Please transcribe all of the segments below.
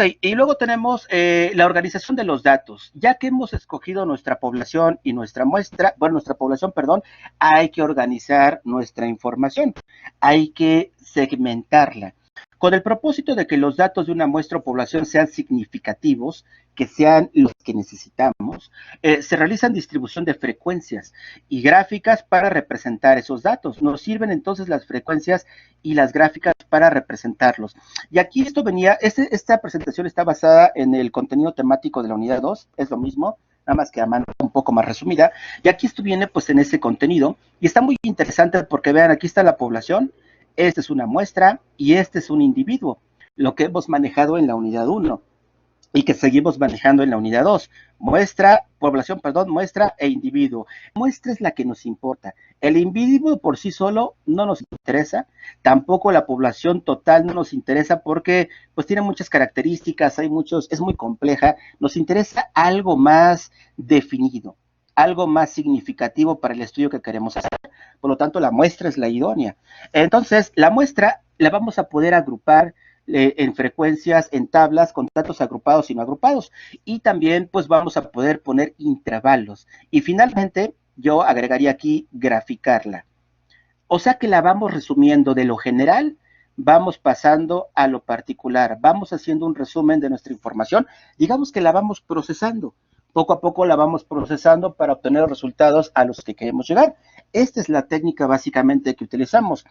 Ok, y luego tenemos la organización de los datos. Ya que hemos escogido nuestra población y nuestra muestra, bueno, nuestra población, perdón, hay que organizar nuestra información, hay que segmentarla. Con el propósito de que los datos de una muestra o población sean significativos, que sean los que necesitamos, se realizan distribución de frecuencias y gráficas para representar esos datos. Nos sirven entonces las frecuencias y las gráficas para representarlos. Y aquí esto venía, esta presentación está basada en el contenido temático de la unidad 2, es lo mismo, nada más que a mano un poco más resumida. Y aquí esto viene pues en ese contenido y está muy interesante porque vean, aquí está la población, esta es una muestra y este es un individuo, lo que hemos manejado en la unidad 1 y que seguimos manejando en la unidad 2. Muestra, población, perdón, muestra e individuo. Muestra es la que nos importa. El individuo por sí solo no nos interesa, tampoco la población total no nos interesa porque pues tiene muchas características, hay muchos, es muy compleja. Nos interesa algo más definido, algo más significativo para el estudio que queremos hacer. Por lo tanto, la muestra es la idónea. Entonces, la muestra la vamos a poder agrupar en frecuencias, en tablas, con datos agrupados y no agrupados. Y también pues vamos a poder poner intervalos. Y finalmente yo agregaría aquí graficarla. O sea que la vamos resumiendo de lo general, vamos pasando a lo particular, vamos haciendo un resumen de nuestra información, digamos que la vamos procesando. Poco a poco la vamos procesando para obtener los resultados a los que queremos llegar. Esta es la técnica básicamente que utilizamos.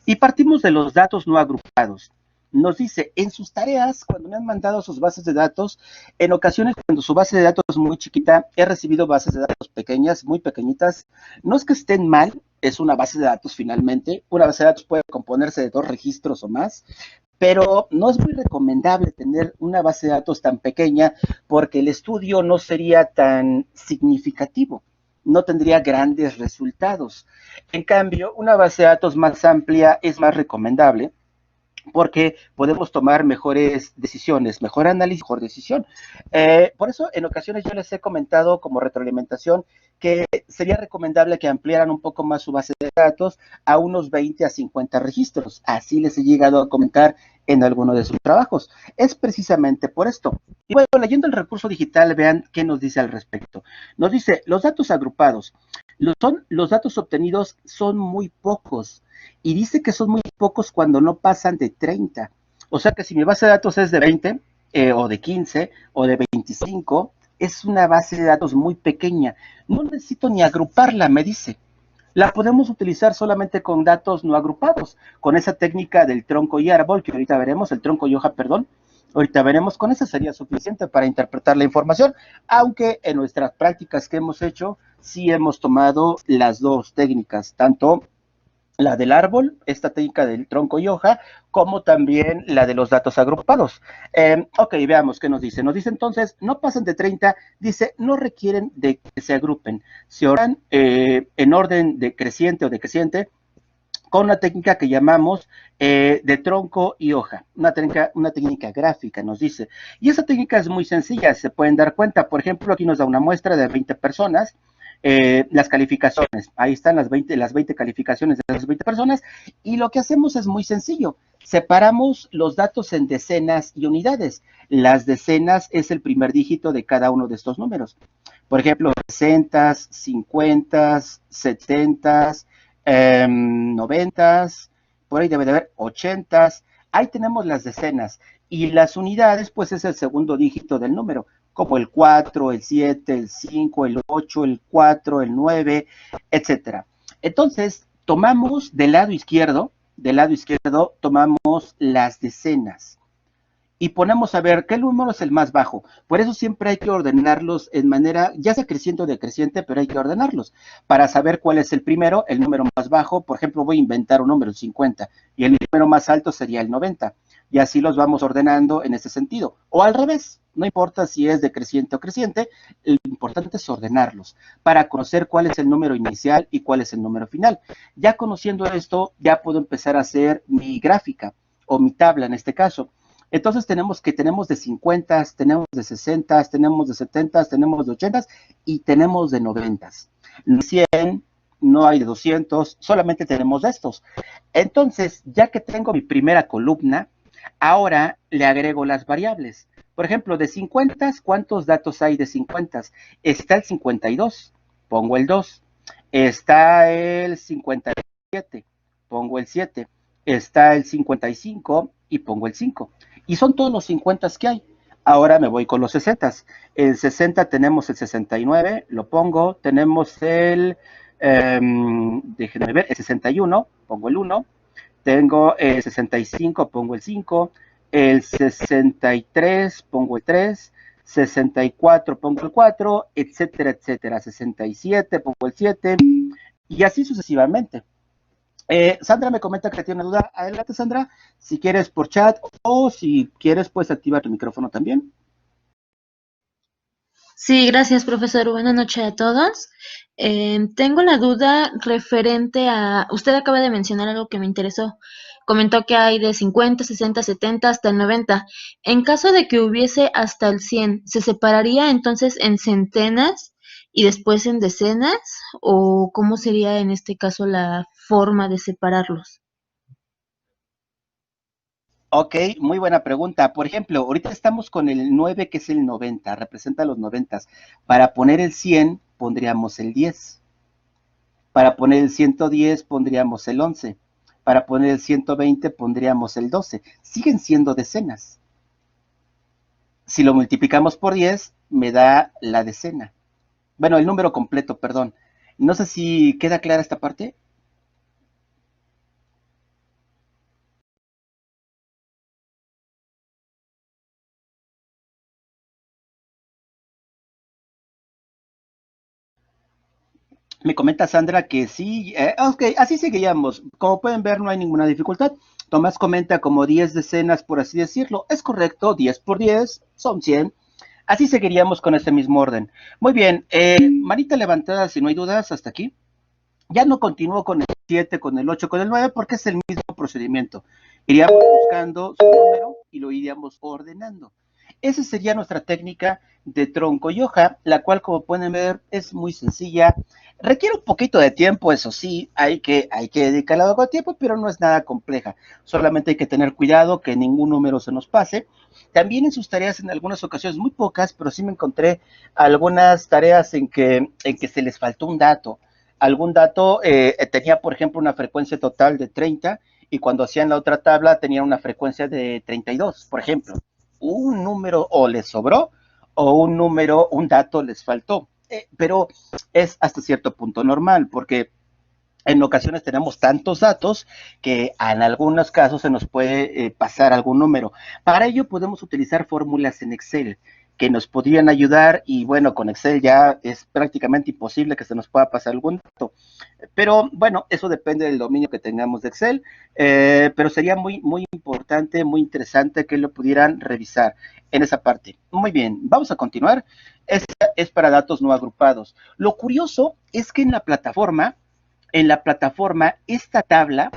Y partimos de los datos no agrupados. Nos dice, en sus tareas, cuando me han mandado sus bases de datos, en ocasiones cuando su base de datos es muy chiquita, he recibido bases de datos pequeñas, muy pequeñitas. No es que estén mal, es una base de datos finalmente. Una base de datos puede componerse de 2 registros o más, pero no es muy recomendable tener una base de datos tan pequeña porque el estudio no sería tan significativo, no tendría grandes resultados. En cambio, una base de datos más amplia es más recomendable porque podemos tomar mejores decisiones, mejor análisis, mejor decisión. Por eso, en ocasiones yo les he comentado como retroalimentación que sería recomendable que ampliaran un poco más su base de datos a unos 20 a 50 registros. Así les he llegado a comentar en alguno de sus trabajos. Es precisamente por esto. Y bueno, leyendo el recurso digital, vean qué nos dice al respecto. Nos dice, los datos agrupados. Los datos obtenidos son muy pocos y dice que son muy pocos cuando no pasan de 30. O sea que si mi base de datos es de 20 o de 15 o de 25, es una base de datos muy pequeña. No necesito ni agruparla, me dice. La podemos utilizar solamente con datos no agrupados, con esa técnica del tronco y árbol, que ahorita veremos, el tronco y hoja, perdón. Ahorita veremos, con eso sería suficiente para interpretar la información, aunque en nuestras prácticas que hemos hecho, sí hemos tomado las dos técnicas, tanto la del árbol, esta técnica del tronco y hoja, como también la de los datos agrupados. Ok, veamos qué nos dice. Nos dice entonces, no pasan de 30, dice, no requieren de que se agrupen. Se ordenan en orden decreciente o decreciente con una técnica que llamamos de tronco y hoja, una técnica gráfica, nos dice. Y esa técnica es muy sencilla, se pueden dar cuenta. Por ejemplo, aquí nos da una muestra de 20 personas, las calificaciones, ahí están las 20 calificaciones de las 20 personas, y lo que hacemos es muy sencillo, separamos los datos en decenas y unidades. Las decenas es el primer dígito de cada uno de estos números. Por ejemplo, 60, 50, 70, 90, por ahí debe de haber 80, ahí tenemos las decenas, y las unidades, pues es el segundo dígito del número, como el 4, el 7, el 5, el 8, el 4, el 9, etcétera. Entonces, tomamos del lado izquierdo tomamos las decenas y ponemos a ver qué número es el más bajo. Por eso siempre hay que ordenarlos en manera, ya sea creciente o decreciente, pero hay que ordenarlos para saber cuál es el primero, el número más bajo. Por ejemplo, voy a inventar un número, el 50, y el número más alto sería el 90. Y así los vamos ordenando en ese sentido. O al revés, no importa si es decreciente o creciente, lo importante es ordenarlos para conocer cuál es el número inicial y cuál es el número final. Ya conociendo esto, ya puedo empezar a hacer mi gráfica o mi tabla en este caso. Entonces tenemos de 50, tenemos de 60, tenemos de 70, tenemos de 80 y tenemos de 90. 100, no hay de 200, solamente tenemos de estos. Entonces, ya que tengo mi primera columna, Ahora le agrego las variables. Por ejemplo, de 50, ¿cuántos datos hay de 50? Está el 52, pongo el 2. Está el 57, pongo el 7. Está el 55 y pongo el 5. Y son todos los 50 que hay. Ahora me voy con los 60. El 60 tenemos el 69, lo pongo. Tenemos déjenme ver, el 61, pongo el 1. Tengo el 65, pongo el 5. El 63, pongo el 3. 64, pongo el 4, etcétera, etcétera. 67, pongo el 7. Y así sucesivamente. Sandra me comenta que tiene una duda. Adelante, Sandra, si quieres por chat o si quieres, puedes activar tu micrófono también. Sí, gracias, profesor. Buenas noches a todos. Tengo la duda referente a, usted acaba de mencionar algo que me interesó. Comentó que hay de 50, 60, 70 hasta el 90. En caso de que hubiese hasta el 100, ¿se separaría entonces en centenas y después en decenas? ¿O cómo sería en este caso la forma de separarlos? Ok, muy buena pregunta. Por ejemplo, ahorita estamos con el 9, que es el 90, representa los 90. Para poner el 100, pondríamos el 10. Para poner el 110, pondríamos el 11. Para poner el 120, pondríamos el 12. Siguen siendo decenas. Si lo multiplicamos por 10, me da la decena. Bueno, el número completo, perdón. No sé si queda clara esta parte. Me comenta Sandra que sí, ok, así seguiríamos. Como pueden ver, no hay ninguna dificultad. Tomás comenta como 10 decenas, por así decirlo. Es correcto, 10 por 10 son 100. Así seguiríamos con este mismo orden. Muy bien, manita levantada, si no hay dudas, hasta aquí. Ya no continúo con el 7, con el 8, con el 9, porque es el mismo procedimiento. Iríamos buscando su número y lo iríamos ordenando. Esa sería nuestra técnica de tronco y hoja, la cual, como pueden ver, es muy sencilla. Requiere un poquito de tiempo, eso sí, hay que dedicarle algo de tiempo, pero no es nada compleja. Solamente hay que tener cuidado que ningún número se nos pase. También en sus tareas, en algunas ocasiones, muy pocas, pero sí me encontré algunas tareas en que se les faltó un dato. Algún dato tenía, por ejemplo, una frecuencia total de 30 y cuando hacían la otra tabla tenía una frecuencia de 32, por ejemplo. Un número o les sobró o un dato les faltó. Pero es hasta cierto punto normal porque en ocasiones tenemos tantos datos que en algunos casos se nos puede pasar algún número. Para ello podemos utilizar fórmulas en Excel que nos podrían ayudar y bueno, con Excel ya es prácticamente imposible que se nos pueda pasar algún dato. Pero bueno, eso depende del dominio que tengamos de Excel, pero sería muy, muy importante, muy interesante que lo pudieran revisar en esa parte. Muy bien, vamos a continuar. Esta es para datos no agrupados. Lo curioso es que en la plataforma, esta tabla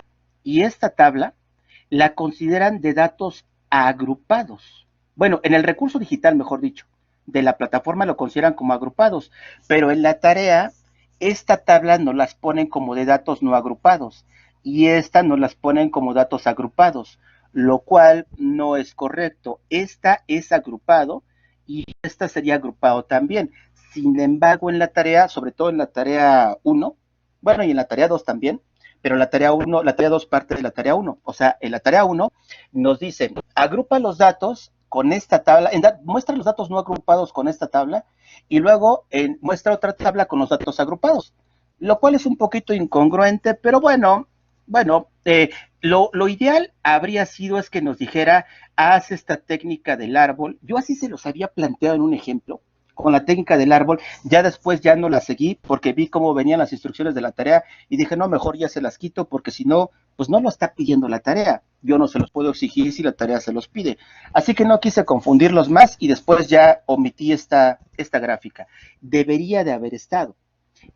la consideran de datos agrupados. Bueno, en el recurso digital, mejor dicho, de la plataforma lo consideran como agrupados, pero en la tarea, esta tabla no las ponen como de datos no agrupados y esta no las ponen como datos agrupados, lo cual no es correcto. Esta es agrupado y esta sería agrupado también. Sin embargo, en la tarea, sobre todo en la tarea 1, bueno, y en la tarea 2 también, pero la tarea 1, la tarea 2 parte de la tarea 1. O sea, en la tarea 1 nos dice, agrupa los datos con esta tabla, muestra los datos no agrupados con esta tabla y luego muestra otra tabla con los datos agrupados, lo cual es un poquito incongruente, pero bueno, lo ideal habría sido es que nos dijera, haz esta técnica del árbol. Yo así se los había planteado en un ejemplo, con la técnica del árbol, ya después ya no la seguí porque vi cómo venían las instrucciones de la tarea y dije, no, mejor ya se las quito porque si no, pues no lo está pidiendo la tarea. Yo no se los puedo exigir si la tarea se los pide. Así que no quise confundirlos más y después ya omití esta gráfica. Debería de haber estado.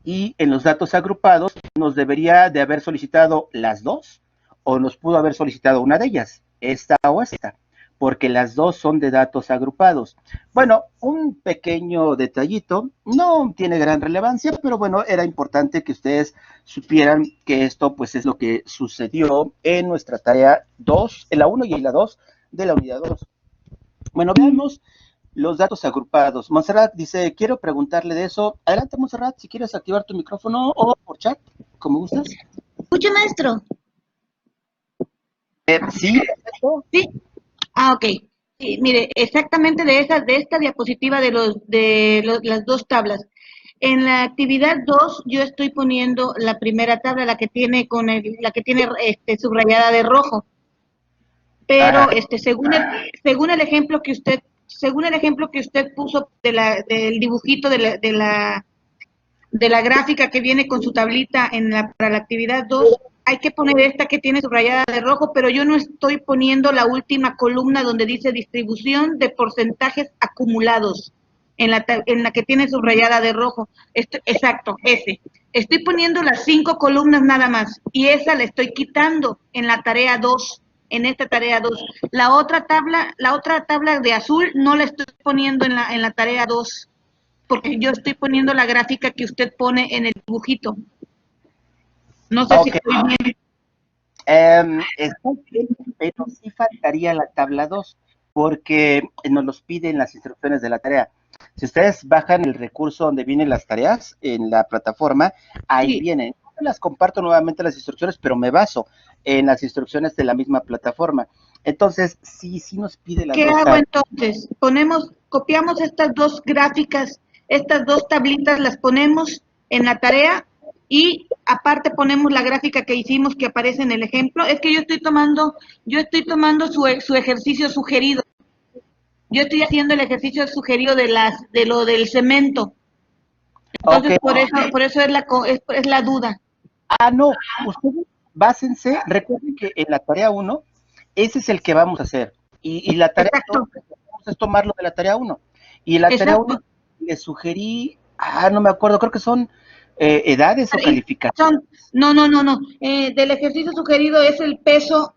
Y en los datos agrupados nos debería de haber solicitado las dos o nos pudo haber solicitado una de ellas, esta o esta, porque las dos son de datos agrupados. Bueno, un pequeño detallito, no tiene gran relevancia, pero bueno, era importante que ustedes supieran que esto pues es lo que sucedió en nuestra tarea 2, en la 1 y en la 2 de la unidad 2. Bueno, veamos los datos agrupados. Montserrat dice, quiero preguntarle de eso. Adelante, Montserrat, si quieres activar tu micrófono o por chat, como gustas. ¿Escucha, maestro? Sí, perfecto. Sí. Ah, ok. Sí, mire, exactamente de esta diapositiva las dos tablas. En la actividad 2 yo estoy poniendo la primera tabla, la que tiene subrayada de rojo. Pero según el ejemplo que usted puso del dibujito de la gráfica que viene con su tablita para la actividad 2, hay que poner esta que tiene subrayada de rojo, pero yo no estoy poniendo la última columna donde dice distribución de porcentajes acumulados, en la que tiene subrayada de rojo. Exacto, ese. Estoy poniendo las 5 columnas nada más, y esa la estoy quitando en la tarea 2, en esta tarea 2. La otra tabla de azul no la estoy poniendo en la tarea 2, porque yo estoy poniendo la gráfica que usted pone en el dibujito. No sé si estoy bien. Está bien, pero sí faltaría la tabla 2, porque nos los piden las instrucciones de la tarea. Si ustedes bajan el recurso donde vienen las tareas en la plataforma, ahí vienen. Las comparto nuevamente las instrucciones, pero me baso en las instrucciones de la misma plataforma. Entonces, sí nos pide las dos. ¿Qué hago tablas. Entonces? Copiamos estas dos gráficas, estas dos tablitas las ponemos en la tarea y aparte ponemos la gráfica que hicimos que aparece en el ejemplo. Es que yo estoy tomando su ejercicio sugerido. Yo estoy haciendo el ejercicio sugerido de lo del cemento. Entonces, por eso es la duda. No, ustedes básense, recuerden que en la tarea 1, ese es el que vamos a hacer. Y la tarea 2, vamos a tomarlo de la tarea 1. Y la tarea 1 le sugerí, no me acuerdo, creo que son edades o calificaciones. No. Del ejercicio sugerido es el peso,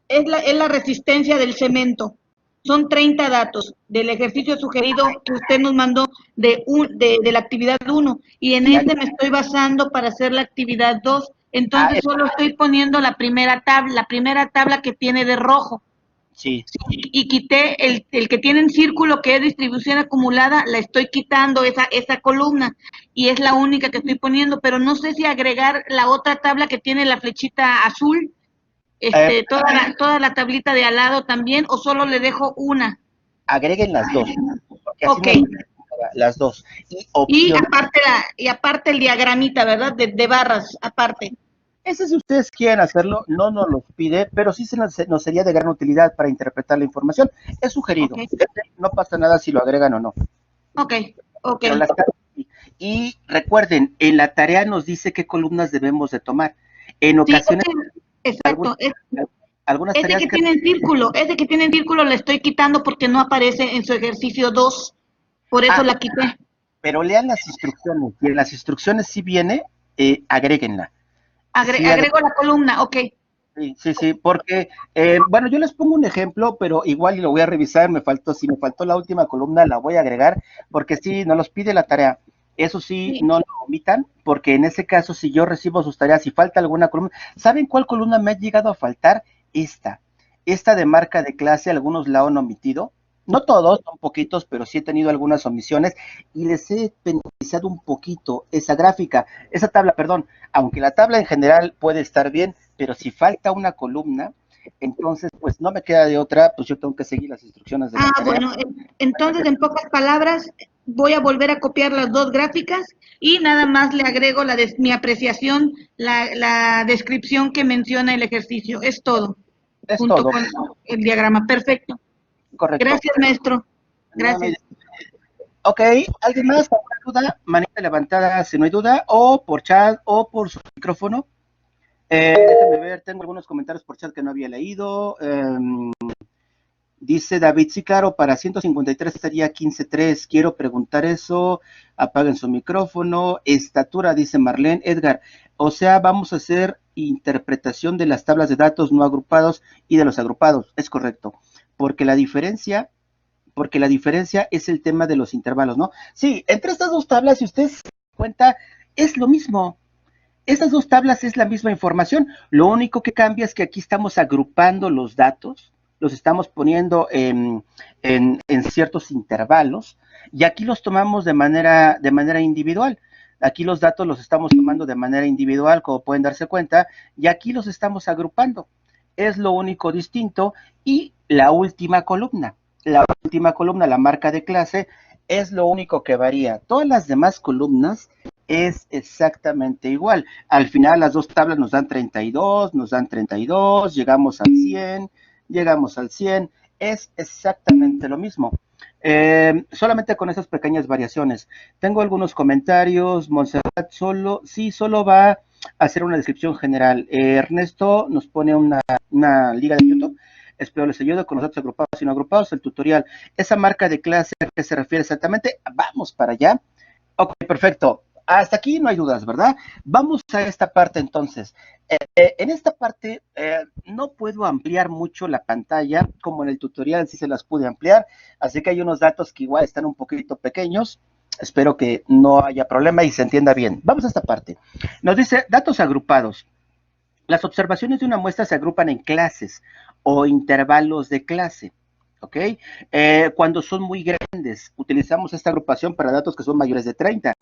es la resistencia del cemento. Son 30 datos del ejercicio sugerido que usted nos mandó de la actividad 1, y en este me estoy basando para hacer la actividad 2. Entonces solo estoy poniendo la primera tabla que tiene de rojo. Sí. Y quité el que tiene en círculo, que es distribución acumulada, la estoy quitando esa columna, y es la única que estoy poniendo, pero no sé si agregar la otra tabla que tiene la flechita azul, toda la tablita de al lado también, o solo le dejo una. Agreguen las dos. Ok. Las dos. Y aparte el diagramita, ¿verdad? De barras, aparte. Ese, si ustedes quieren hacerlo, no nos los pide, pero sí nos sería de gran utilidad para interpretar la información. Es sugerido. No pasa nada si lo agregan o no. Ok. Pero y recuerden, en la tarea nos dice qué columnas debemos de tomar. En ocasiones... Exacto. Algunas tareas ese que tiene en círculo le estoy quitando porque no aparece en su ejercicio 2. Por eso la quité. Pero lean las instrucciones. Y en las instrucciones sí viene, agréguenla. Agrego la columna, ok. Sí, porque, bueno, yo les pongo un ejemplo, pero igual lo voy a revisar, si me faltó la última columna, la voy a agregar, porque sí, nos los pide la tarea. Eso sí, no lo omitan, porque en ese caso, si yo recibo sus tareas y falta alguna columna, ¿saben cuál columna me ha llegado a faltar? Esta de marca de clase, algunos la han omitido. No todos, son poquitos, pero sí he tenido algunas omisiones y les he penalizado un poquito esa tabla, perdón, aunque la tabla en general puede estar bien, pero si falta una columna, entonces pues no me queda de otra, pues yo tengo que seguir las instrucciones de la tarea. Bueno, entonces en pocas palabras voy a volver a copiar las dos gráficas y nada más le agrego mi apreciación, la descripción que menciona el ejercicio, es todo. Junto con el diagrama, perfecto. Correcto. Gracias, maestro. Gracias. Ok, ¿alguien más? ¿Alguna duda? Manita levantada si no hay duda, o por chat, o por su micrófono. Déjame ver, tengo algunos comentarios por chat que no había leído. Dice David, sí, claro, para 153 sería 15.3. Quiero preguntar eso. Apaguen su micrófono. Estatura, dice Marlene. Edgar, o sea, vamos a hacer interpretación de las tablas de datos no agrupados y de los agrupados. Es correcto. Porque la diferencia es el tema de los intervalos, ¿no? Sí, entre estas dos tablas, si ustedes se dan cuenta, es lo mismo. Estas dos tablas es la misma información. Lo único que cambia es que aquí estamos agrupando los datos los estamos poniendo en ciertos intervalos y aquí los tomamos de manera individual. Aquí los datos los estamos tomando de manera individual, como pueden darse cuenta, y aquí los estamos agrupando. Es lo único distinto. Y la última columna, la marca de clase, es lo único que varía. Todas las demás columnas es exactamente igual. Al final las dos tablas nos dan 32, llegamos al 100, es exactamente lo mismo. Solamente con esas pequeñas variaciones. Tengo algunos comentarios. Montserrat solo va a hacer una descripción general. Ernesto nos pone una liga de YouTube. Espero les ayude con los datos agrupados y no agrupados. El tutorial, esa marca de clase a qué se refiere exactamente. Vamos para allá. Ok, perfecto. Hasta aquí no hay dudas, ¿verdad? Vamos a esta parte entonces. En esta parte no puedo ampliar mucho la pantalla, como en el tutorial sí se las pude ampliar, así que hay unos datos que igual están un poquito pequeños. Espero que no haya problema y se entienda bien. Vamos a esta parte. Nos dice datos agrupados. Las observaciones de una muestra se agrupan en clases o intervalos de clase. ¿Ok? Cuando son muy grandes, utilizamos esta agrupación para datos que son mayores de 30.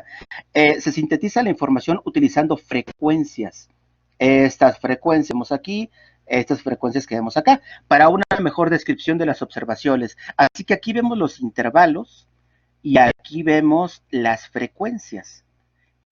Se sintetiza la información utilizando frecuencias. Estas frecuencias que vemos aquí, estas frecuencias que vemos acá, para una mejor descripción de las observaciones. Así que aquí vemos los intervalos y aquí vemos las frecuencias.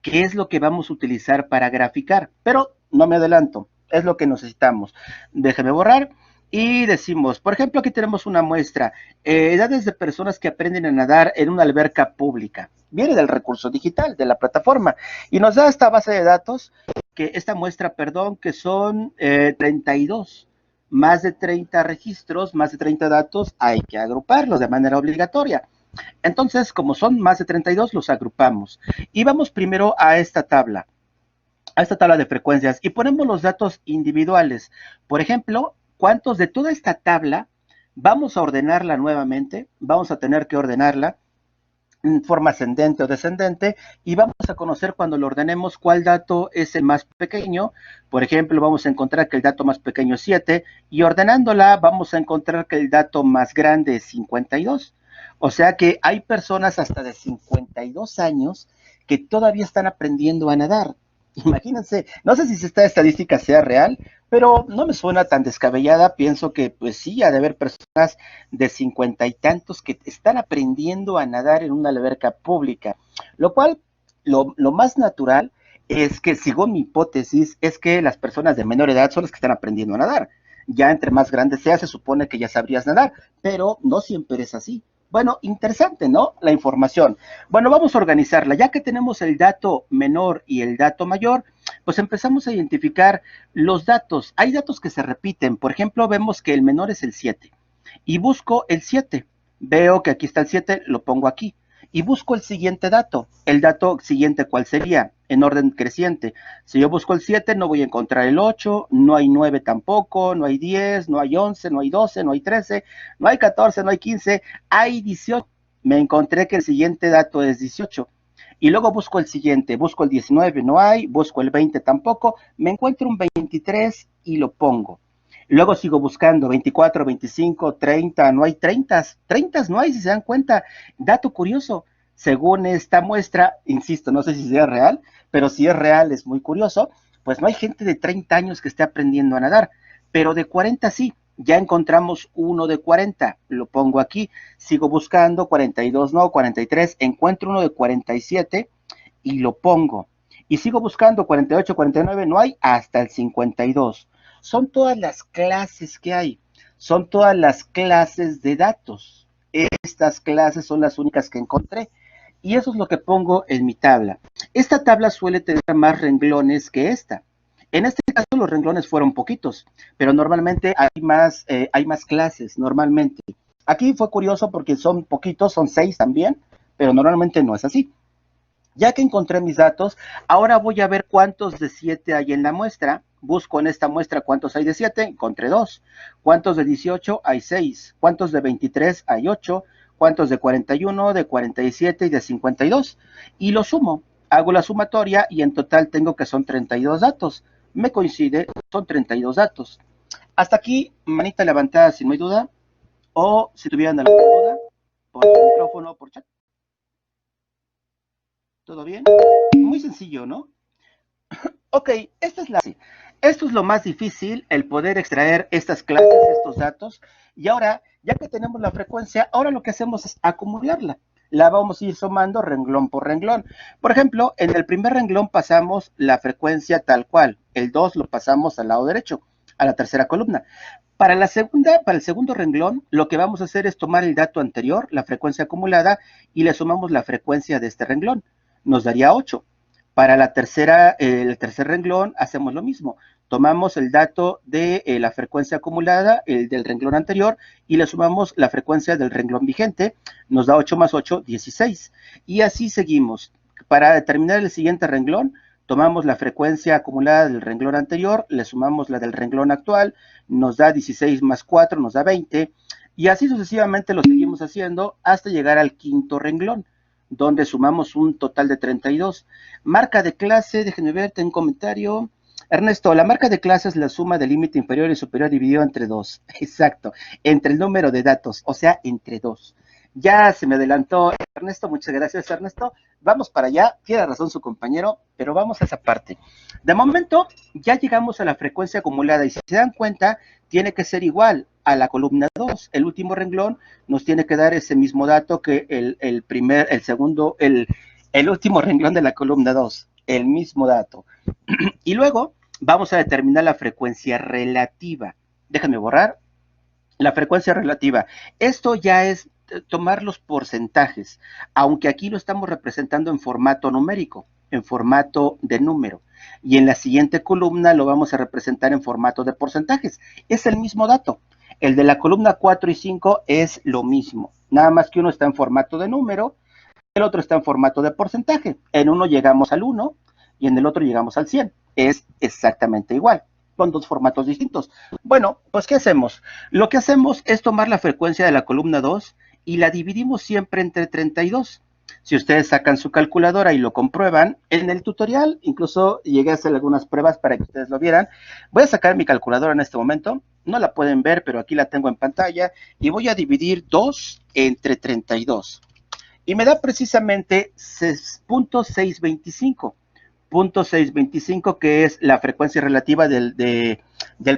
¿Qué es lo que vamos a utilizar para graficar? Pero no me adelanto, es lo que necesitamos. Déjeme borrar. Y decimos, por ejemplo, aquí tenemos una muestra, edades de personas que aprenden a nadar en una alberca pública. Viene del recurso digital, de la plataforma, y nos da esta base de datos, esta muestra, que son 32. Más de 30 registros, más de 30 datos, hay que agruparlos de manera obligatoria. Entonces, como son más de 32, los agrupamos. Y vamos primero a esta tabla de frecuencias, y ponemos los datos individuales. Por ejemplo, ¿cuántos de toda esta tabla vamos a ordenarla nuevamente? Vamos a tener que ordenarla en forma ascendente o descendente, y vamos a conocer cuando lo ordenemos cuál dato es el más pequeño. Por ejemplo, vamos a encontrar que el dato más pequeño es 7, y ordenándola vamos a encontrar que el dato más grande es 52. O sea que hay personas hasta de 52 años que todavía están aprendiendo a nadar. Imagínense, no sé si esta estadística sea real, pero no me suena tan descabellada. Pienso que pues sí, ha de haber personas de 50 y tantos que están aprendiendo a nadar en una alberca pública, lo cual lo más natural es que, según mi hipótesis, es que las personas de menor edad son las que están aprendiendo a nadar. Ya entre más grandes seas, se supone que ya sabrías nadar, pero no siempre es así. Bueno, interesante, ¿no? La información. Bueno, vamos a organizarla. Ya que tenemos el dato menor y el dato mayor, pues empezamos a identificar los datos. Hay datos que se repiten. Por ejemplo, vemos que el menor es el 7. Y busco el 7. Veo que aquí está el 7, lo pongo aquí. Y busco el siguiente dato. El dato siguiente, ¿cuál sería? En orden creciente. Si yo busco el 7, no voy a encontrar el 8, no hay 9 tampoco, no hay 10, no hay 11, no hay 12, no hay 13, no hay 14, no hay 15, hay 18. Me encontré que el siguiente dato es 18. Y luego busco el siguiente, busco el 19, no hay, busco el 20 tampoco, me encuentro un 23 y lo pongo. Luego sigo buscando 24, 25, 30, no hay 30 no hay, si se dan cuenta. Dato curioso, según esta muestra, insisto, no sé si sea real, pero si es real es muy curioso, pues no hay gente de 30 años que esté aprendiendo a nadar, pero de 40 sí. Ya encontramos uno de 40, lo pongo aquí, sigo buscando, 42 no, 43, encuentro uno de 47 y lo pongo. Y sigo buscando 48, 49, no hay, hasta el 52. Son todas las clases que hay, son todas las clases de datos. Estas clases son las únicas que encontré y eso es lo que pongo en mi tabla. Esta tabla suele tener más renglones que esta. En este caso los renglones fueron poquitos, pero normalmente hay más clases, normalmente. Aquí fue curioso porque son poquitos, son 6 también, pero normalmente no es así. Ya que encontré mis datos, ahora voy a ver cuántos de 7 hay en la muestra. Busco en esta muestra cuántos hay de 7, encontré 2. ¿Cuántos de 18? Hay 6. ¿Cuántos de 23? Hay 8. ¿Cuántos de 41, de 47 y de 52? Y lo sumo, hago la sumatoria y en total tengo que son 32 datos. Me coincide, son 32 datos. Hasta aquí, manita levantada sin muy duda, o si tuvieran alguna duda, por micrófono, por chat. ¿Todo bien? Muy sencillo, ¿no? Ok, esto es lo más difícil, el poder extraer estas clases, estos datos, y ahora, ya que tenemos la frecuencia, ahora lo que hacemos es acumularla. La vamos a ir sumando renglón por renglón. Por ejemplo, en el primer renglón pasamos la frecuencia tal cual, el 2 lo pasamos al lado derecho, a la tercera columna. Para el segundo renglón, lo que vamos a hacer es tomar el dato anterior, la frecuencia acumulada, y le sumamos la frecuencia de este renglón. Nos daría 8. Para el tercer renglón hacemos lo mismo. Tomamos el dato de la frecuencia acumulada, el del renglón anterior, y le sumamos la frecuencia del renglón vigente. Nos da 8 más 8, 16. Y así seguimos. Para determinar el siguiente renglón, tomamos la frecuencia acumulada del renglón anterior, le sumamos la del renglón actual, nos da 16 más 4, nos da 20. Y así sucesivamente lo seguimos haciendo hasta llegar al quinto renglón, donde sumamos un total de 32. Marca de clase, déjenme ver, tengo un comentario. Ernesto, la marca de clase es la suma del límite inferior y superior dividido entre 2. Exacto, entre el número de datos, o sea, entre 2. Ya se me adelantó Ernesto, muchas gracias Ernesto. Vamos para allá, tiene razón su compañero, pero vamos a esa parte. De momento, ya llegamos a la frecuencia acumulada y si se dan cuenta, tiene que ser igual a la columna 2. El último renglón nos tiene que dar ese mismo dato que el último renglón de la columna 2, el mismo dato. Y luego vamos a determinar la frecuencia relativa. Déjame borrar. La frecuencia relativa. Esto ya es tomar los porcentajes, aunque aquí lo estamos representando en formato numérico, en formato de número. Y en la siguiente columna lo vamos a representar en formato de porcentajes. Es el mismo dato. El de la columna 4 y 5 es lo mismo. Nada más que uno está en formato de número, el otro está en formato de porcentaje. En uno llegamos al 1 y en el otro llegamos al 100. Es exactamente igual. Son dos formatos distintos. Bueno, pues ¿qué hacemos? Lo que hacemos es tomar la frecuencia de la columna 2 y la dividimos siempre entre 32. Si ustedes sacan su calculadora y lo comprueban, en el tutorial incluso llegué a hacer algunas pruebas para que ustedes lo vieran. Voy a sacar mi calculadora en este momento. No la pueden ver, pero aquí la tengo en pantalla. Y voy a dividir 2 entre 32. Y me da precisamente 0.625. 0.625, que es la frecuencia relativa del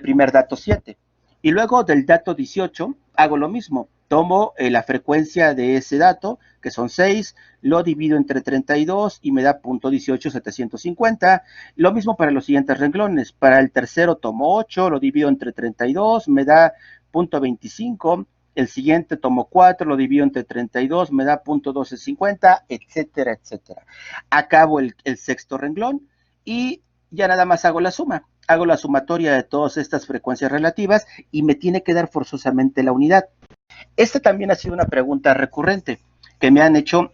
primer dato 7. Y luego del dato 18 hago lo mismo. Tomo la frecuencia de ese dato, que son 6, lo divido entre 32 y me da 0.18750. Lo mismo para los siguientes renglones. Para el tercero tomo 8, lo divido entre 32, me da 0.25. El siguiente tomo 4, lo divido entre 32, me da 0.1250, etcétera, etcétera. Acabo el sexto renglón y ya nada más hago la suma. Hago la sumatoria de todas estas frecuencias relativas y me tiene que dar forzosamente la unidad. Esta también ha sido una pregunta recurrente que me han hecho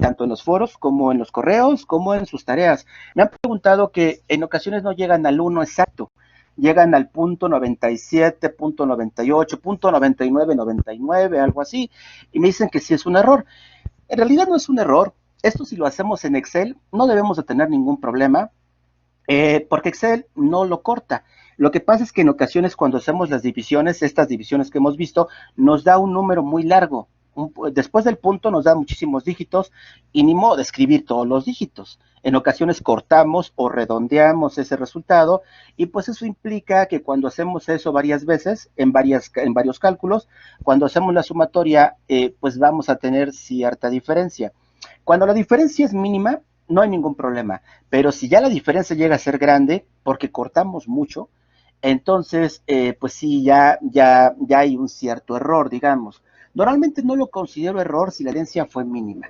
tanto en los foros como en los correos, como en sus tareas. Me han preguntado que en ocasiones no llegan al 1 exacto. Llegan al punto 97, punto 98, punto 99, 99, algo así, y me dicen que sí es un error. En realidad no es un error. Esto si lo hacemos en Excel no debemos de tener ningún problema, porque Excel no lo corta. Lo que pasa es que en ocasiones cuando hacemos las divisiones, estas divisiones que hemos visto, nos da un número muy largo. Después del punto nos da muchísimos dígitos y ni modo de escribir todos los dígitos. En ocasiones cortamos o redondeamos ese resultado y pues eso implica que cuando hacemos eso varias veces, en varios cálculos, cuando hacemos la sumatoria, pues vamos a tener cierta diferencia. Cuando la diferencia es mínima, no hay ningún problema, pero si ya la diferencia llega a ser grande, porque cortamos mucho, entonces, pues sí, ya hay un cierto error, digamos. Normalmente no lo considero error si la herencia fue mínima.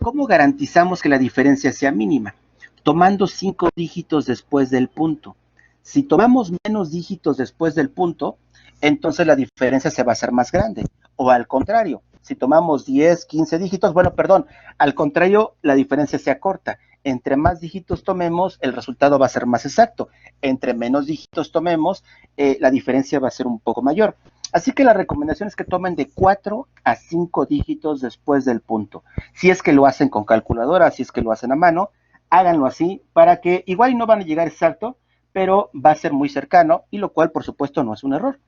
¿Cómo garantizamos que la diferencia sea mínima? Tomando 5 dígitos después del punto. Si tomamos menos dígitos después del punto, entonces la diferencia se va a hacer más grande. O al contrario, si tomamos 10, 15 dígitos, bueno, perdón, al contrario, la diferencia se acorta. Entre más dígitos tomemos, el resultado va a ser más exacto. Entre menos dígitos tomemos, la diferencia va a ser un poco mayor. Así que la recomendación es que tomen de 4 a 5 dígitos después del punto. Si es que lo hacen con calculadora, si es que lo hacen a mano, háganlo así para que igual no van a llegar exacto, pero va a ser muy cercano, y lo cual por supuesto no es un error.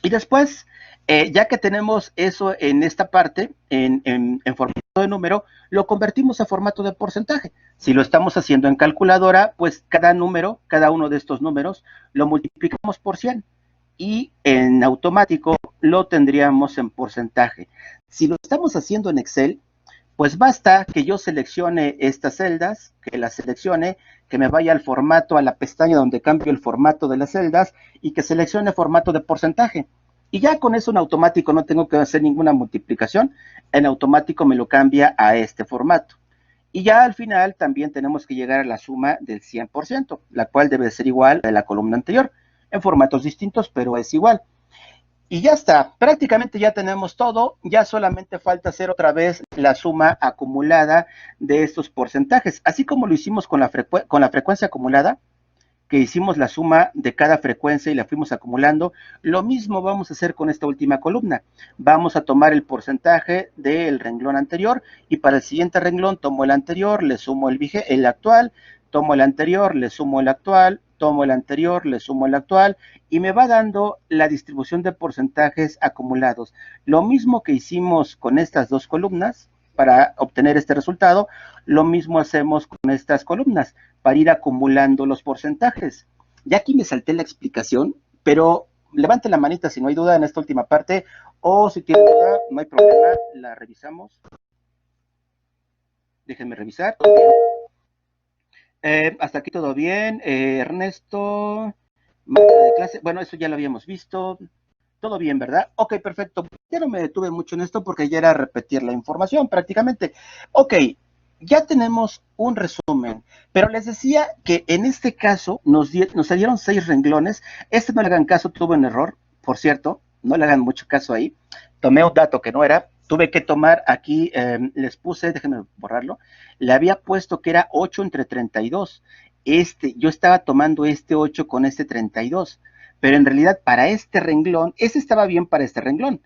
Y después, ya que tenemos eso en esta parte, en formato de número, lo convertimos a formato de porcentaje. Si lo estamos haciendo en calculadora, pues cada número, cada uno de estos números, lo multiplicamos por 100 y en automático lo tendríamos en porcentaje. Si lo estamos haciendo en Excel, pues basta que yo seleccione estas celdas, que las seleccione, que me vaya al formato, a la pestaña donde cambio el formato de las celdas y que seleccione formato de porcentaje. Y ya con eso en automático no tengo que hacer ninguna multiplicación, en automático me lo cambia a este formato. Y ya al final también tenemos que llegar a la suma del 100%, la cual debe ser igual a la columna anterior, en formatos distintos, pero es igual. Y ya está, prácticamente ya tenemos todo, ya solamente falta hacer otra vez la suma acumulada de estos porcentajes, así como lo hicimos con la frecuencia acumulada, que hicimos la suma de cada frecuencia y la fuimos acumulando, lo mismo vamos a hacer con esta última columna. Vamos a tomar el porcentaje del renglón anterior y para el siguiente renglón tomo el anterior, le sumo el actual, tomo el anterior, le sumo el actual, tomo el anterior, le sumo el actual y me va dando la distribución de porcentajes acumulados. Lo mismo que hicimos con estas dos columnas para obtener este resultado, lo mismo hacemos con estas columnas para ir acumulando los porcentajes. Ya aquí me salté la explicación, pero levante la manita si no hay duda en esta última parte, o si tiene duda, no hay problema, la revisamos. Déjenme revisar. Hasta aquí todo bien. Ernesto, de clase, bueno, eso ya lo habíamos visto. Todo bien, ¿verdad? Ok, perfecto. Ya no me detuve mucho en esto porque ya era repetir la información prácticamente. Ok, ya tenemos un resumen, pero les decía que en este caso nos salieron 6 renglones. Este no le hagan caso, tuvo un error, por cierto, no le hagan mucho caso ahí. Tomé un dato que no era, tuve que tomar aquí, les puse, déjenme borrarlo, le había puesto que era 8 entre 32. Yo estaba tomando este 8 con este 32, pero en realidad para este renglón, ese estaba bien para este renglón,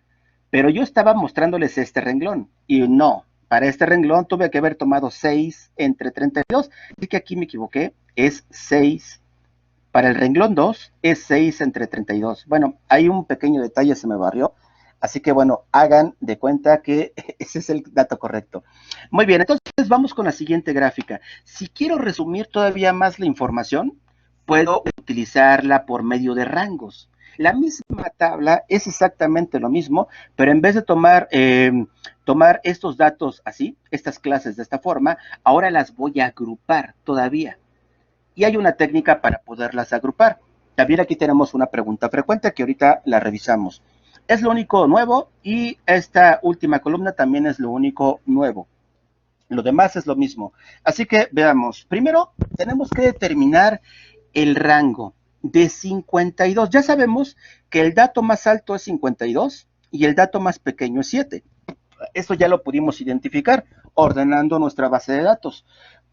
pero yo estaba mostrándoles este renglón, y no, para este renglón tuve que haber tomado 6 entre 32, así que aquí me equivoqué, es 6, para el renglón 2 es 6 entre 32. Bueno, hay un pequeño detalle, se me barrió, así que bueno, hagan de cuenta que ese es el dato correcto. Muy bien, entonces vamos con la siguiente gráfica. Si quiero resumir todavía más la información, puedo utilizarla por medio de rangos. La misma tabla es exactamente lo mismo, pero en vez de tomar estos datos así, estas clases de esta forma, ahora las voy a agrupar todavía. Y hay una técnica para poderlas agrupar. También aquí tenemos una pregunta frecuente que ahorita la revisamos. Es lo único nuevo y esta última columna también es lo único nuevo. Lo demás es lo mismo. Así que veamos. Primero tenemos que determinar el rango de 52. Ya sabemos que el dato más alto es 52 y el dato más pequeño es 7. Eso ya lo pudimos identificar ordenando nuestra base de datos.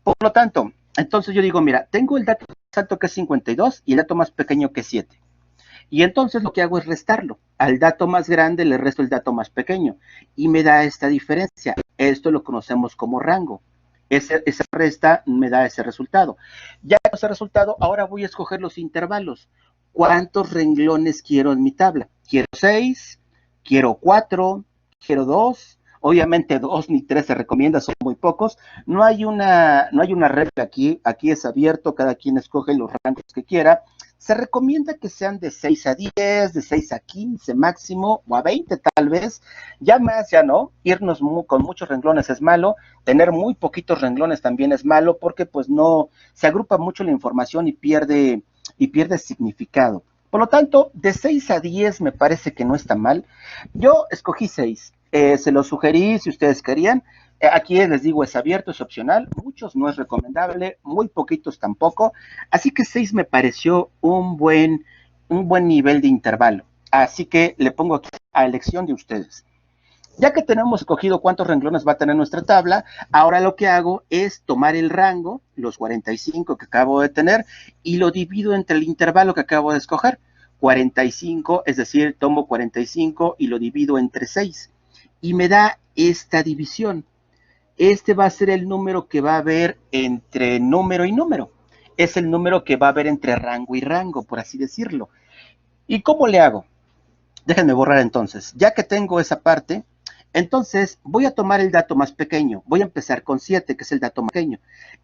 Por lo tanto, entonces yo digo, mira, tengo el dato más alto que es 52 y el dato más pequeño que es 7. Y entonces lo que hago es restarlo. Al dato más grande le resto el dato más pequeño y me da esta diferencia. Esto lo conocemos como rango. Esa resta me da ese resultado. Ya con ese resultado, ahora voy a escoger los intervalos. ¿Cuántos renglones quiero en mi tabla? ¿Quiero 6? ¿Quiero 4? ¿Quiero 2? Obviamente 2 ni 3 se recomienda, son muy pocos. No hay una regla aquí es abierto, cada quien escoge los rangos que quiera. Se recomienda que sean de 6 a 10, de 6 a 15 máximo, o a 20 tal vez. Ya más, ya no. Irnos con muchos renglones es malo. Tener muy poquitos renglones también es malo porque pues no, se agrupa mucho la información y pierde significado. Por lo tanto, de 6 a 10 me parece que no está mal. Yo escogí 6. Se los sugerí si ustedes querían. Aquí les digo, es abierto, es opcional. Muchos no es recomendable, muy poquitos tampoco. Así que 6 me pareció un buen nivel de intervalo. Así que le pongo aquí a elección de ustedes. Ya que tenemos escogido cuántos renglones va a tener nuestra tabla, ahora lo que hago es tomar el rango, los 45 que acabo de tener, y lo divido entre el intervalo que acabo de escoger. 45, es decir, tomo 45 y lo divido entre 6. Y me da esta división. Este va a ser el número que va a haber entre número y número. es el número que va a haber entre rango y rango, por así decirlo. ¿Y cómo le hago? Déjenme borrar entonces. Ya que tengo esa parte, entonces voy a tomar el dato más pequeño. Voy a empezar con 7, que es el dato más pequeño,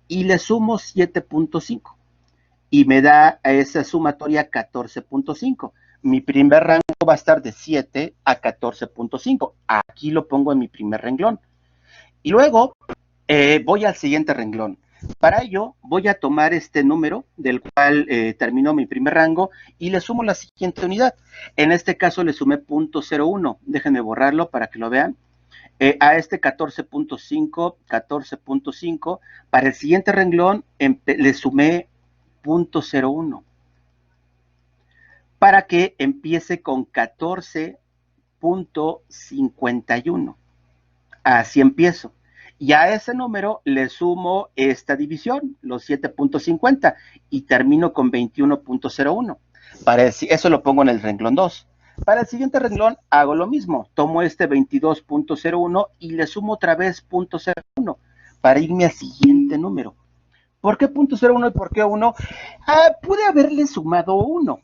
y le sumo 7.5 y me da a esa sumatoria 14.5. Mi primer rango va a estar de 7 a 14.5. Aquí lo pongo en mi primer renglón. Y luego voy al siguiente renglón. Para ello, voy a tomar este número del cual terminó mi primer rango y le sumo la siguiente unidad. En este caso le sumé 0.01. Déjenme borrarlo para que lo vean. A este 14.5, 14.5. Para el siguiente renglón le sumé 0.01 para que empiece con 14.51. Así empiezo. Y a ese número le sumo esta división, los 7.50, y termino con 21.01. Eso lo pongo en el renglón 2. Para el siguiente renglón hago lo mismo. Tomo este 22.01 y le sumo otra vez 0.01 para irme al siguiente número. ¿Por qué 0.01 y por qué 1? Pude haberle sumado 1.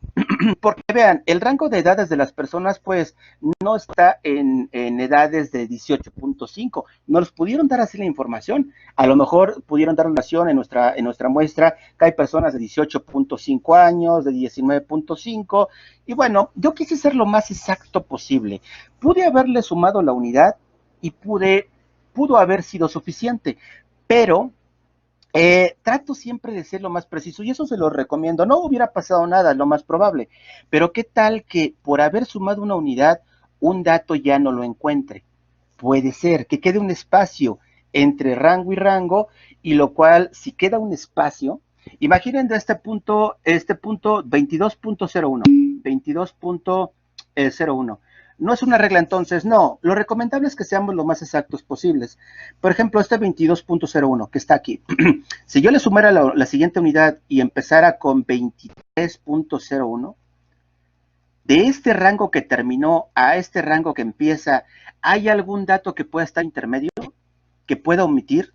Porque vean, el rango de edades de las personas pues no está en edades de 18.5. Nos pudieron dar así la información. A lo mejor pudieron dar una información en nuestra muestra que hay personas de 18.5 años, de 19.5. Y bueno, yo quise ser lo más exacto posible. Pude haberle sumado la unidad y pudo haber sido suficiente. Pero trato siempre de ser lo más preciso y eso se lo recomiendo. No hubiera pasado nada, lo más probable. Pero ¿qué tal que por haber sumado una unidad, un dato ya no lo encuentre? Puede ser que quede un espacio entre rango y rango, y lo cual, si queda un espacio, imaginen de este punto 22.01, 22.01. No es una regla entonces, no. Lo recomendable es que seamos lo más exactos posibles. Por ejemplo, este 22.01 que está aquí. Si yo le sumara la siguiente unidad y empezara con 23.01, de este rango que terminó a este rango que empieza, ¿hay algún dato que pueda estar intermedio? ¿Que pueda omitir?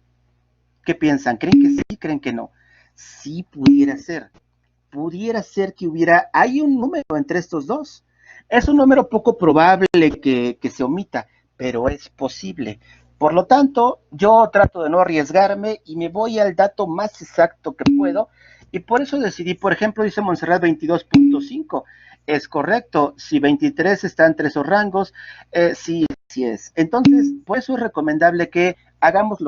¿Qué piensan? ¿Creen que sí? ¿Creen que no? Sí pudiera ser. Pudiera ser que hay un número entre estos dos. Es un número poco probable que se omita, pero es posible. Por lo tanto, yo trato de no arriesgarme y me voy al dato más exacto que puedo. Y por eso decidí, por ejemplo, dice Montserrat 22.5. Es correcto. Si 23 está entre esos rangos, sí es. Entonces, por eso es recomendable que hagamos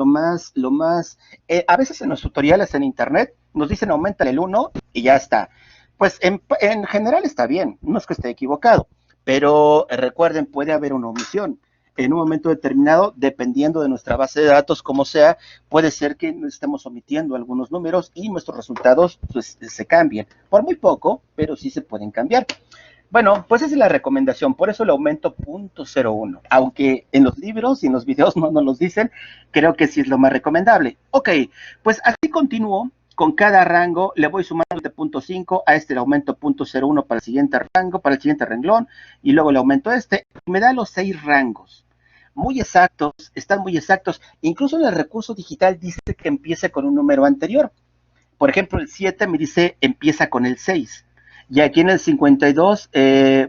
a veces en los tutoriales en internet nos dicen aumenta el 1 y ya está. Pues en general está bien, no es que esté equivocado, pero recuerden, puede haber una omisión. En un momento determinado, dependiendo de nuestra base de datos, como sea, puede ser que estemos omitiendo algunos números y nuestros resultados pues, se cambien. Por muy poco, pero sí se pueden cambiar. Bueno, pues esa es la recomendación, por eso el aumento 0.01, aunque en los libros y en los videos no nos los dicen, creo que sí es lo más recomendable. Ok, pues así continúo, con cada rango le voy sumando este 0.5, a este le aumento 0.01 para el siguiente rango, para el siguiente renglón, y luego le aumento y me da los 6 rangos. Muy exactos, están muy exactos, incluso en el recurso digital dice que empiece con un número anterior. Por ejemplo, el 7 me dice empieza con el 6. Y aquí en el 52,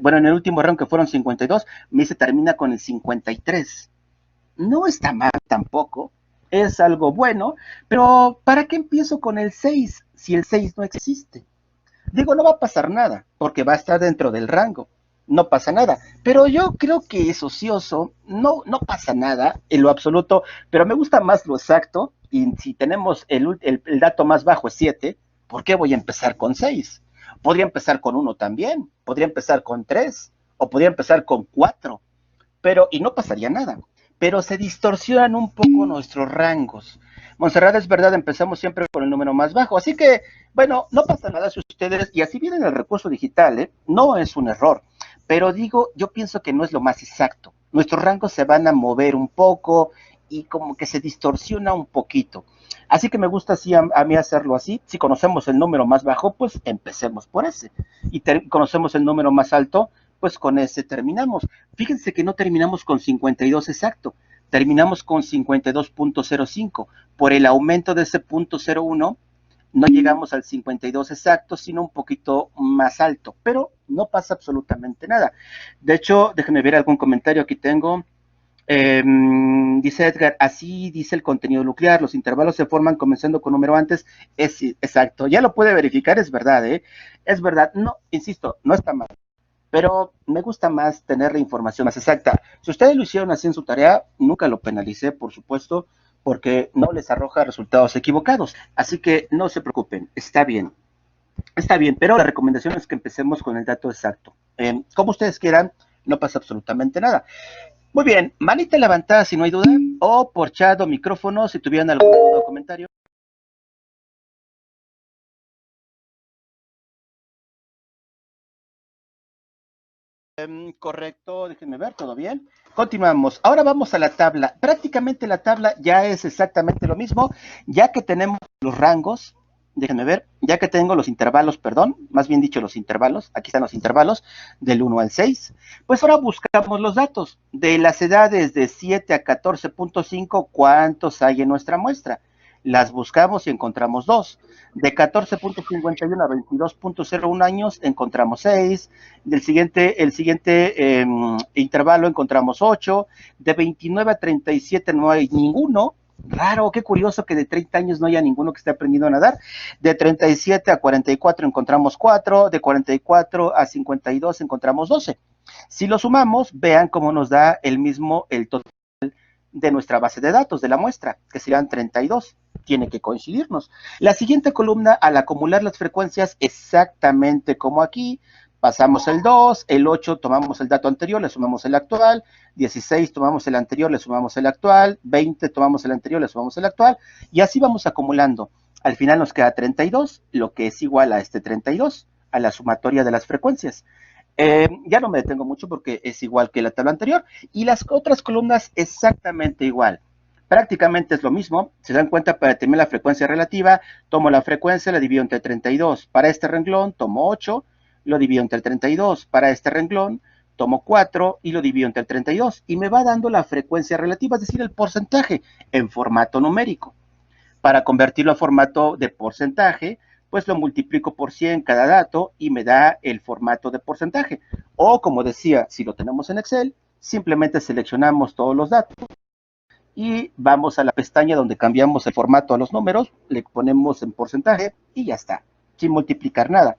bueno, en el último rango que fueron 52, me dice termina con el 53. No está mal tampoco, es algo bueno, pero ¿para qué empiezo con el 6 si el 6 no existe? Digo, no va a pasar nada, porque va a estar dentro del rango, no pasa nada. Pero yo creo que es ocioso, no pasa nada en lo absoluto, pero me gusta más lo exacto, y si tenemos el dato más bajo es 7, ¿por qué voy a empezar con 6? Podría empezar con 1 también, podría empezar con 3, o podría empezar con 4, y no pasaría nada. Pero se distorsionan un poco nuestros rangos. Montserrat, es verdad, empezamos siempre con el número más bajo, así que, bueno, no pasa nada si ustedes, y así viene el recurso digital, no es un error, pero digo, yo pienso que no es lo más exacto. Nuestros rangos se van a mover un poco y como que se distorsiona un poquito. Así que me gusta así a mí hacerlo así. Si conocemos el número más bajo, pues empecemos por ese. Y conocemos el número más alto, pues con ese terminamos. Fíjense que no terminamos con 52 exacto, terminamos con 52.05. Por el aumento de ese 0.01, no llegamos al 52 exacto, sino un poquito más alto, pero no pasa absolutamente nada. De hecho, déjenme ver algún comentario, aquí tengo. Dice Edgar, así dice el contenido nuclear, los intervalos se forman comenzando con número antes, es exacto, ya lo puede verificar, es verdad, es verdad, no, insisto, no está mal, pero me gusta más tener la información más exacta. Si ustedes lo hicieron así en su tarea, nunca lo penalicé, por supuesto, porque no les arroja resultados equivocados, así que no se preocupen, está bien, pero la recomendación es que empecemos con el dato exacto. Como ustedes quieran, no pasa absolutamente nada. Muy bien, manita levantada si no hay duda, o por chat o micrófono si tuvieran alguna duda o comentario. Correcto, déjenme ver, todo bien. Continuamos. Ahora vamos a la tabla. Prácticamente la tabla ya es exactamente lo mismo, ya que tenemos los rangos. Déjenme ver, ya que tengo los intervalos, perdón, más bien dicho los intervalos, aquí están los intervalos del 1 al 6, pues ahora buscamos los datos de las edades de 7 a 14.5, ¿cuántos hay en nuestra muestra? Las buscamos y encontramos 2. De 14.51 a 22.01 años encontramos 6. El siguiente intervalo encontramos 8. De 29 a 37 no hay ninguno. Raro, qué curioso que de 30 años no haya ninguno que esté aprendiendo a nadar. De 37 a 44 encontramos 4, de 44 a 52 encontramos 12. Si lo sumamos, vean cómo nos da el total de nuestra base de datos, de la muestra, que serían 32. Tiene que coincidirnos. La siguiente columna, al acumular las frecuencias, exactamente como aquí, pasamos el 2, el 8 tomamos el dato anterior, le sumamos el actual, 16 tomamos el anterior, le sumamos el actual, 20 tomamos el anterior, le sumamos el actual, y así vamos acumulando. Al final nos queda 32, lo que es igual a este 32, a la sumatoria de las frecuencias. Ya no me detengo mucho porque es igual que la tabla anterior, y las otras columnas exactamente igual. Prácticamente es lo mismo. Se dan cuenta, para determinar la frecuencia relativa, tomo la frecuencia, la divido entre 32. Para este renglón, tomo 8, lo divido entre 32. Para este renglón, tomo 4 y lo divido entre 32. Y me va dando la frecuencia relativa, es decir, el porcentaje, en formato numérico. Para convertirlo a formato de porcentaje, pues lo multiplico por 100 cada dato y me da el formato de porcentaje. O, como decía, si lo tenemos en Excel, simplemente seleccionamos todos los datos y vamos a la pestaña donde cambiamos el formato a los números, le ponemos en porcentaje y ya está, sin multiplicar nada.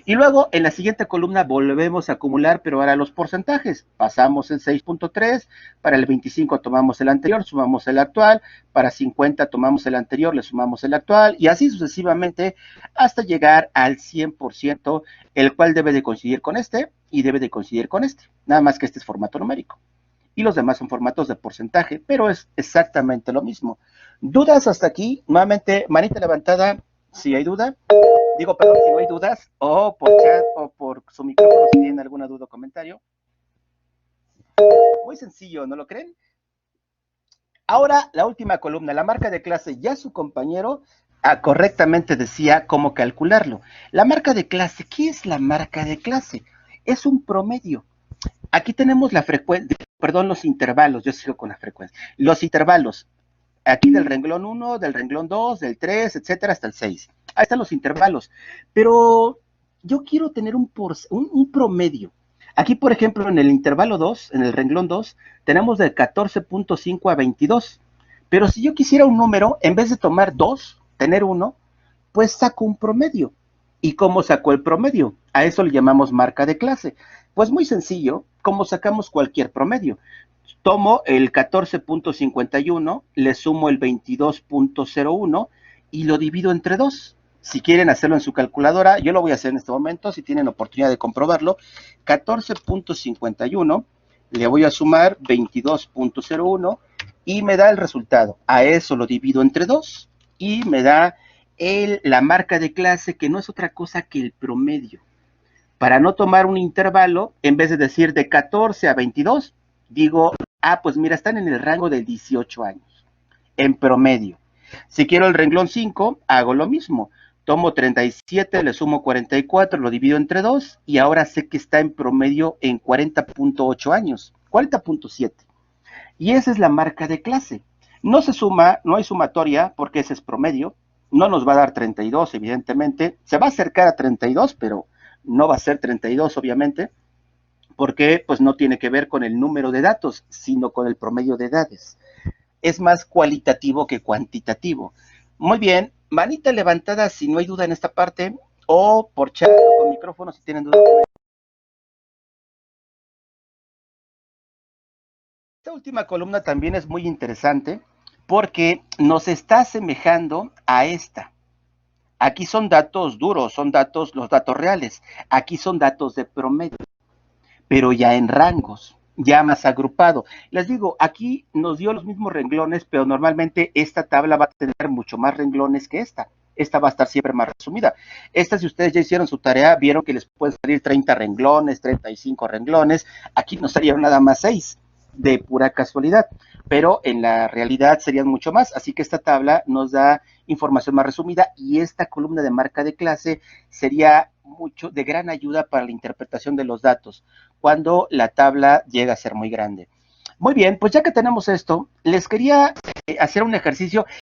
Y luego en la siguiente columna volvemos a acumular, pero ahora los porcentajes. Pasamos en 6.3, para el 25 tomamos el anterior, sumamos el actual, para 50 tomamos el anterior, le sumamos el actual, y así sucesivamente hasta llegar al 100%, el cual debe de coincidir con este y debe de coincidir con este, nada más que este es formato numérico. Y los demás son formatos de porcentaje, pero es exactamente lo mismo. ¿Dudas hasta aquí? Nuevamente, manita levantada, si hay duda. Digo, perdón, si no hay dudas, o por chat, o por su micrófono, si tienen alguna duda o comentario. Muy sencillo, ¿no lo creen? Ahora, la última columna, la marca de clase. Ya su compañero correctamente decía cómo calcularlo. La marca de clase, ¿qué es la marca de clase? Es un promedio. Aquí tenemos la frecuencia, perdón, los intervalos, yo sigo con la frecuencia. Los intervalos, aquí del renglón 1, del renglón 2, del 3, etcétera, hasta el 6. Ahí están los intervalos. Pero yo quiero tener un promedio. Aquí, por ejemplo, en el intervalo 2, en el renglón 2, tenemos de 14.5 a 22. Pero si yo quisiera un número, en vez de tomar 2, tener 1, pues saco un promedio. ¿Y cómo sacó el promedio? A eso le llamamos marca de clase. Pues muy sencillo, como sacamos cualquier promedio. Tomo el 14.51, le sumo el 22.01 y lo divido entre 2. Si quieren hacerlo en su calculadora, yo lo voy a hacer en este momento, si tienen oportunidad de comprobarlo. 14.51, le voy a sumar 22.01 y me da el resultado. A eso lo divido entre 2 y me da la marca de clase, que no es otra cosa que el promedio. Para no tomar un intervalo, en vez de decir de 14 a 22, digo, pues mira, están en el rango de 18 años, en promedio. Si quiero el renglón 5, hago lo mismo. Tomo 37, le sumo 44, lo divido entre 2, y ahora sé que está en promedio en 40.8 años, 40.7. Y esa es la marca de clase. No se suma, no hay sumatoria, porque ese es promedio. no nos va a dar 32, evidentemente. Se va a acercar a 32, pero no va a ser 32, obviamente, porque pues no tiene que ver con el número de datos, sino con el promedio de edades. Es más cualitativo que cuantitativo. Muy bien, manita levantada si no hay duda en esta parte, o por chat o con micrófono si tienen duda. Esta última columna también es muy interesante porque nos está asemejando a esta. Aquí son datos duros, son datos, los datos reales. Aquí son datos de promedio, pero ya en rangos, ya más agrupado. Les digo, aquí nos dio los mismos renglones, pero normalmente esta tabla va a tener mucho más renglones que esta. Esta va a estar siempre más resumida. Esta, si ustedes ya hicieron su tarea, vieron que les pueden salir 30 renglones, 35 renglones. Aquí nos salieron nada más 6 de pura casualidad, pero en la realidad serían mucho más, así que esta tabla nos da información más resumida y esta columna de marca de clase sería mucho de gran ayuda para la interpretación de los datos cuando la tabla llega a ser muy grande. Muy bien, pues ya que tenemos esto, les quería hacer un ejercicio